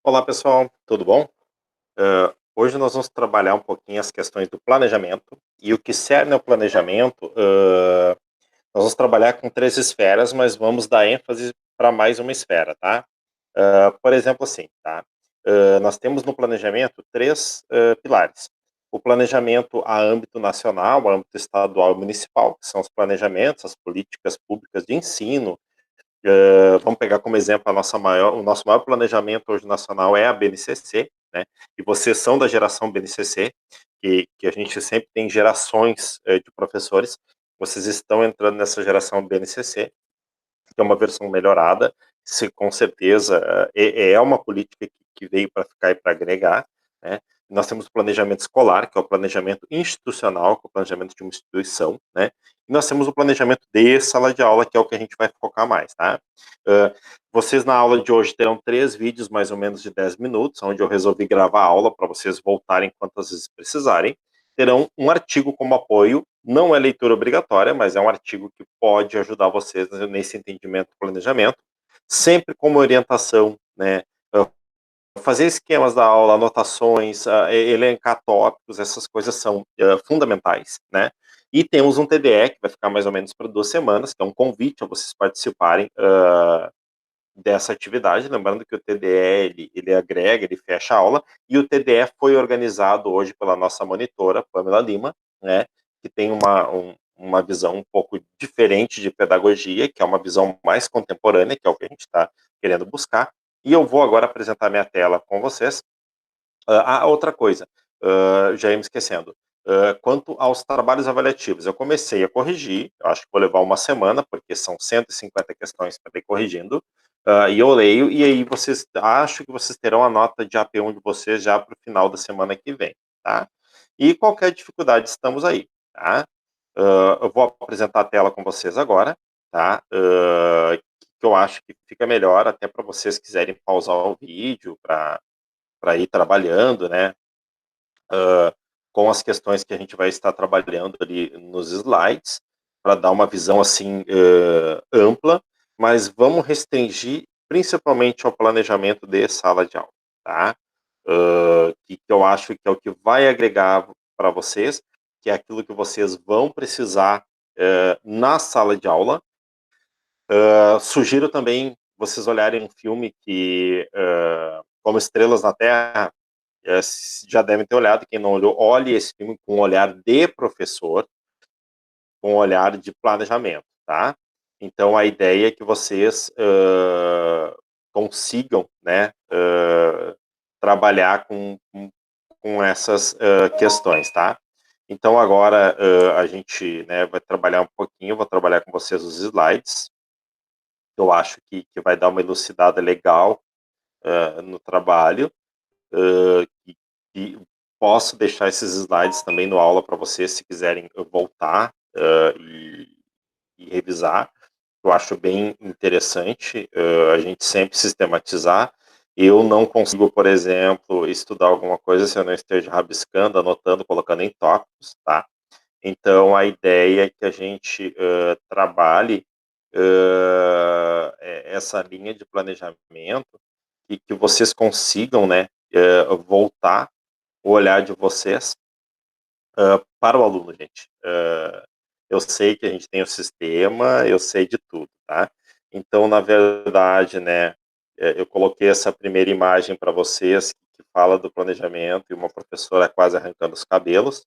Olá pessoal, tudo bom? Hoje nós vamos trabalhar um pouquinho as questões do planejamento e o que cerne ao planejamento. Nós vamos trabalhar com três esferas, mas vamos dar ênfase para mais uma esfera, tá? Por exemplo, assim, tá? Nós temos no planejamento três pilares. O planejamento a âmbito nacional, a âmbito estadual e municipal, que são os planejamentos, as políticas públicas de ensino. Vamos pegar como exemplo o nosso maior planejamento hoje nacional é a BNCC, né? E vocês são da geração BNCC, que a gente sempre tem gerações de professores. Vocês estão entrando nessa geração BNCC, que é uma versão melhorada, se com certeza é uma política que veio para ficar e para agregar, né? Nós temos o planejamento escolar, que é o planejamento institucional, que é o planejamento de uma instituição, né? E nós temos o planejamento de sala de aula, que é o que a gente vai focar mais, tá? Uh, Vocês na aula de hoje terão 3 vídeos, mais ou menos de 10 minutos, onde eu resolvi gravar a aula para vocês voltarem quantas vezes precisarem. Terão um artigo como apoio, não é leitura obrigatória, mas é um artigo que pode ajudar vocês nesse entendimento do planejamento, sempre como orientação, né? Fazer esquemas da aula, anotações, elencar tópicos, essas coisas são fundamentais, né? E temos um TDE que vai ficar mais ou menos para 2 semanas, que é um convite a vocês participarem dessa atividade, lembrando que o TDE ele agrega, ele fecha a aula, e o TDE foi organizado hoje pela nossa monitora, Pamela Lima, né, que tem uma visão um pouco diferente de pedagogia, que é uma visão mais contemporânea, que é o que a gente está querendo buscar, e eu vou agora apresentar minha tela com vocês. Outra coisa, já ia me esquecendo. Quanto aos trabalhos avaliativos, eu comecei a corrigir, eu acho que vou levar uma semana, porque são 150 questões para ir corrigindo, e eu leio, e aí acho que vocês terão a nota de AP1 de vocês já para o final da semana que vem, tá? E qualquer dificuldade, estamos aí, tá? Eu vou apresentar a tela com vocês agora, tá? Que eu acho que fica melhor até para vocês quiserem pausar o vídeo, para ir trabalhando, né, com as questões que a gente vai estar trabalhando ali nos slides, para dar uma visão assim ampla, mas vamos restringir principalmente ao planejamento de sala de aula, tá? Que eu acho que é o que vai agregar para vocês, que é aquilo que vocês vão precisar na sala de aula. Sugiro também vocês olharem um filme que, como Estrelas na Terra, já devem ter olhado, quem não olhou, olhe esse filme com um olhar de professor, com um olhar de planejamento, tá? Então, a ideia é que vocês consigam, né, trabalhar com essas questões, tá? Então, agora a gente, né, vai trabalhar um pouquinho, vou trabalhar com vocês os slides, eu acho que vai dar uma elucidada legal no trabalho, e posso deixar esses slides também no aula para vocês, se quiserem voltar e revisar. Eu acho bem interessante a gente sempre sistematizar. Eu não consigo, por exemplo, estudar alguma coisa se eu não esteja rabiscando, anotando, colocando em tópicos, tá? Então, a ideia é que a gente trabalhe essa linha de planejamento e que vocês consigam, né, voltar o olhar de vocês para o aluno, gente. Eu sei que a gente tem o sistema, eu sei de tudo, tá? Então, na verdade, né, eu coloquei essa primeira imagem para vocês que fala do planejamento e uma professora quase arrancando os cabelos,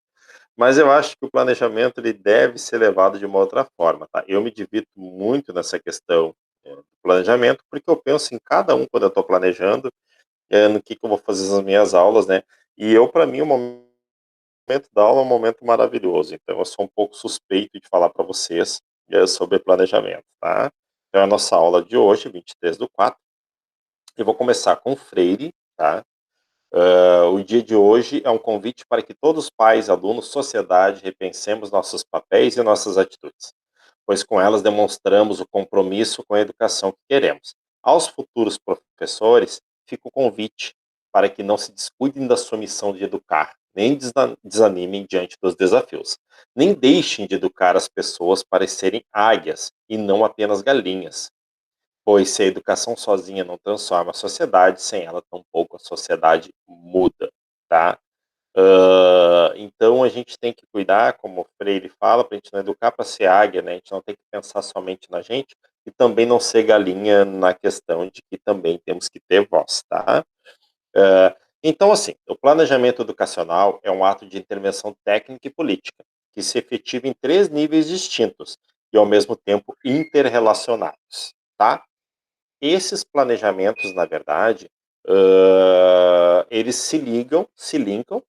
mas eu acho que o planejamento ele deve ser levado de uma outra forma, tá? Eu me divido muito nessa questão do planejamento, porque eu penso em cada um quando eu estou planejando, no que eu vou fazer nas minhas aulas, né? E eu, para mim, o momento da aula é um momento maravilhoso, então eu sou um pouco suspeito de falar para vocês sobre planejamento, tá? Então, a nossa aula de hoje, 23/4, eu vou começar com Freire, tá? O dia de hoje é um convite para que todos pais, alunos, sociedade, repensemos nossos papéis e nossas atitudes, pois com elas demonstramos o compromisso com a educação que queremos. Aos futuros professores, fica o convite para que não se descuidem da sua missão de educar, nem desanimem diante dos desafios. Nem deixem de educar as pessoas para serem águias e não apenas galinhas. pois se a educação sozinha não transforma a sociedade, sem ela tampouco a sociedade muda, tá? Então a gente tem que cuidar, como o Freire fala, para a gente não educar para ser águia, né? A gente não tem que pensar somente na gente e também não ser galinha na questão de que também temos que ter voz, tá? Então, assim, o planejamento educacional é um ato de intervenção técnica e política, que se efetiva em três níveis distintos e, ao mesmo tempo, interrelacionados, tá? Esses planejamentos, na verdade, eles se linkam,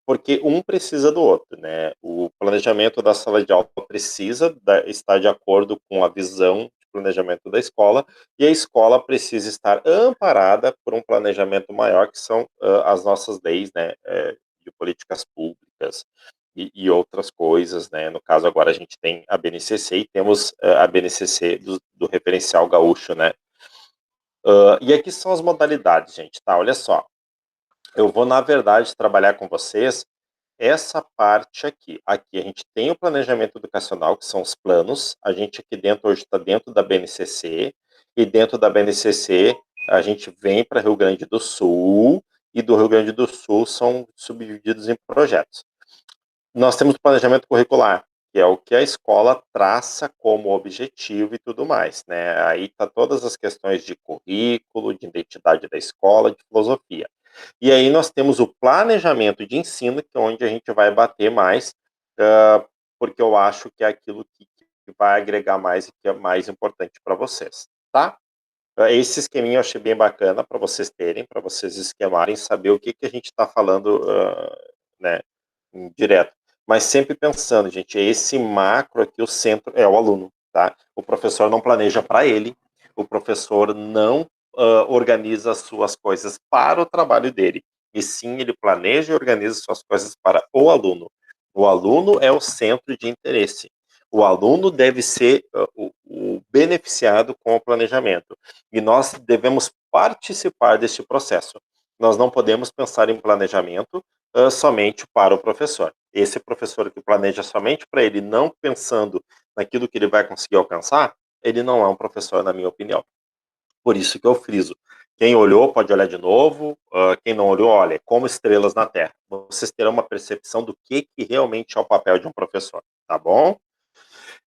porque um precisa do outro, né? O planejamento da sala de aula precisa estar de acordo com a visão de planejamento da escola, e a escola precisa estar amparada por um planejamento maior, que são as nossas leis, né? De políticas públicas e outras coisas, né? No caso, agora a gente tem a BNCC e temos a BNCC do referencial gaúcho, né? E aqui são as modalidades, gente, tá? Olha só. Eu vou, na verdade, trabalhar com vocês essa parte aqui. Aqui a gente tem o planejamento educacional, que são os planos. A gente aqui dentro hoje está dentro da BNCC. E dentro da BNCC a gente vem para Rio Grande do Sul. E do Rio Grande do Sul são subdivididos em projetos. Nós temos o planejamento curricular, que é o que a escola traça como objetivo e tudo mais, né? Aí tá todas as questões de currículo, de identidade da escola, de filosofia. E aí nós temos o planejamento de ensino, que é onde a gente vai bater mais, porque eu acho que é aquilo que vai agregar mais e que é mais importante para vocês, tá? Esse esqueminha eu achei bem bacana para vocês terem, para vocês esquemarem, saber o que, que a gente está falando, né, direto. Mas sempre pensando, gente, esse macro aqui, o centro é o aluno, tá? O professor não planeja para ele, o professor não organiza as suas coisas para o trabalho dele, e sim ele planeja e organiza suas coisas para o aluno. O aluno é o centro de interesse. O aluno deve ser o beneficiado com o planejamento. E nós devemos participar deste processo. Nós não podemos pensar em planejamento somente para o professor. Esse professor que planeja somente para ele, não pensando naquilo que ele vai conseguir alcançar, ele não é um professor, na minha opinião. Por isso que eu friso. Quem olhou pode olhar de novo, quem não olhou, olha, como estrelas na Terra. Vocês terão uma percepção do que realmente é o papel de um professor, tá bom?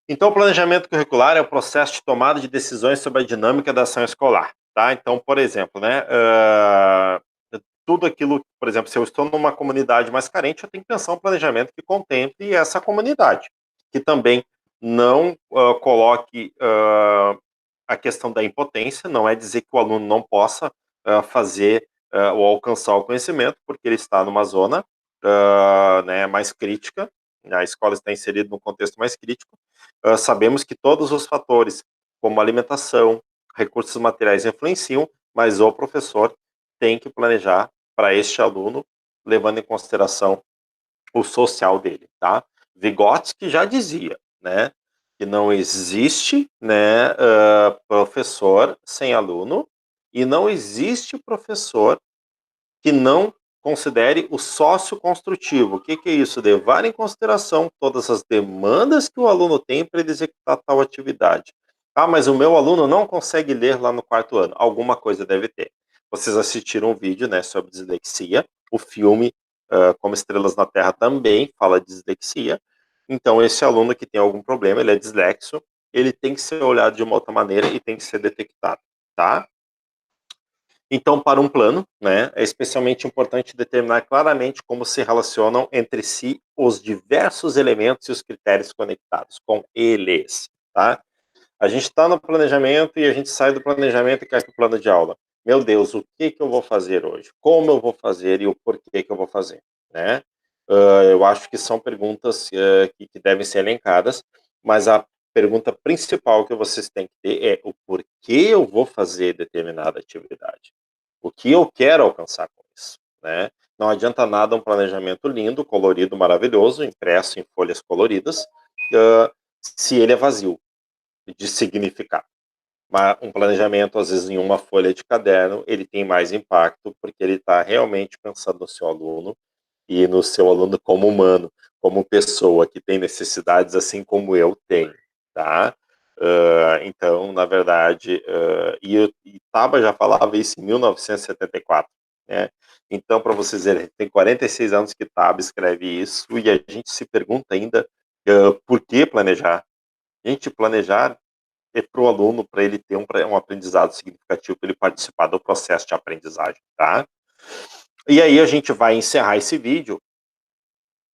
Então, o planejamento curricular é o processo de tomada de decisões sobre a dinâmica da ação escolar, tá? Então, por exemplo, né, tudo aquilo, por exemplo, se eu estou numa comunidade mais carente, eu tenho que pensar um planejamento que contemple essa comunidade, que também não coloque a questão da impotência, não é dizer que o aluno não possa fazer ou alcançar o conhecimento, porque ele está numa zona né, mais crítica, a escola está inserida num contexto mais crítico. Sabemos que todos os fatores, como alimentação, recursos materiais influenciam, mas o professor tem que planejar para este aluno, levando em consideração o social dele, tá? Vygotsky já dizia, né, que não existe, né, professor sem aluno e não existe professor que não considere o sócio construtivo. O que, que é isso? Levar em consideração todas as demandas que o aluno tem para ele executar tal atividade. Ah, mas o meu aluno não consegue ler lá no quarto ano. Alguma coisa deve ter. Vocês assistiram um vídeo, né, sobre dislexia. O filme Como Estrelas na Terra também fala de dislexia. Então, esse aluno que tem algum problema, ele é dislexo, ele tem que ser olhado de uma outra maneira e tem que ser detectado, tá? Então, para um plano, né, é especialmente importante determinar claramente como se relacionam entre si os diversos elementos e os critérios conectados com eles, tá? A gente está no planejamento e a gente sai do planejamento e cai no plano de aula. Meu Deus, o que que eu vou fazer hoje? Como eu vou fazer e o porquê que eu vou fazer, né? Eu acho que são perguntas que devem ser elencadas, mas a pergunta principal que vocês têm que ter é o porquê eu vou fazer determinada atividade. O que eu quero alcançar com isso, né? Não adianta nada um planejamento lindo, colorido, maravilhoso, impresso em folhas coloridas, se ele é vazio de significado. Mas um planejamento, às vezes, em uma folha de caderno, ele tem mais impacto, porque ele está realmente pensando no seu aluno e no seu aluno como humano, como pessoa que tem necessidades assim como eu tenho, tá? Então, na verdade, e Taba já falava isso em 1974, né? Então, para vocês verem, tem 46 anos que Taba escreve isso e a gente se pergunta ainda por que planejar. Gente, planejar é para o aluno, para ele ter um aprendizado significativo, para ele participar do processo de aprendizagem, tá? E aí a gente vai encerrar esse vídeo,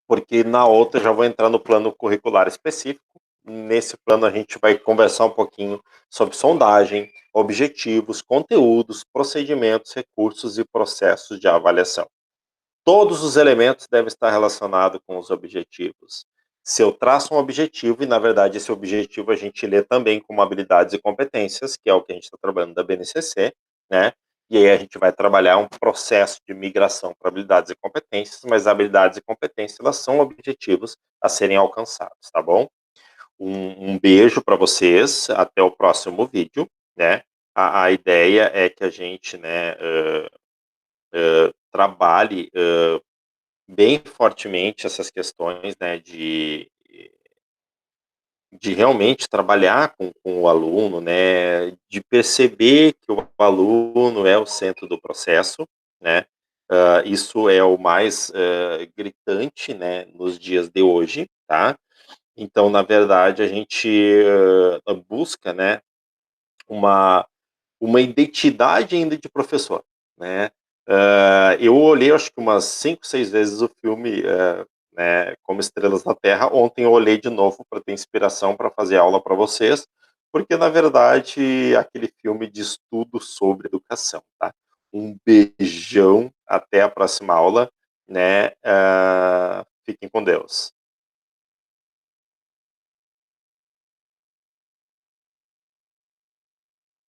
porque na outra já vou entrar no plano curricular específico. Nesse plano a gente vai conversar um pouquinho sobre sondagem, objetivos, conteúdos, procedimentos, recursos e processos de avaliação. Todos os elementos devem estar relacionados com os objetivos. Se eu traço um objetivo, e na verdade esse objetivo a gente lê também como habilidades e competências, que é o que a gente está trabalhando da BNCC, né? E aí a gente vai trabalhar um processo de migração para habilidades e competências, mas habilidades e competências, elas são objetivos a serem alcançados, tá bom? Um beijo para vocês, até o próximo vídeo, né? A ideia é que a gente, né, trabalhe bem fortemente essas questões, né, de realmente trabalhar com o aluno, né, de perceber que o aluno é o centro do processo, né, isso é o mais gritante, né, nos dias de hoje, tá? Então, na verdade, a gente busca, né, uma uma identidade ainda de professor, né. Eu olhei acho que umas 5, 6 vezes o filme, né, Como Estrelas na Terra. Ontem eu olhei de novo para ter inspiração para fazer aula para vocês, porque na verdade aquele filme diz tudo sobre educação, tá. Um beijão, até a próxima aula, né, fiquem com Deus.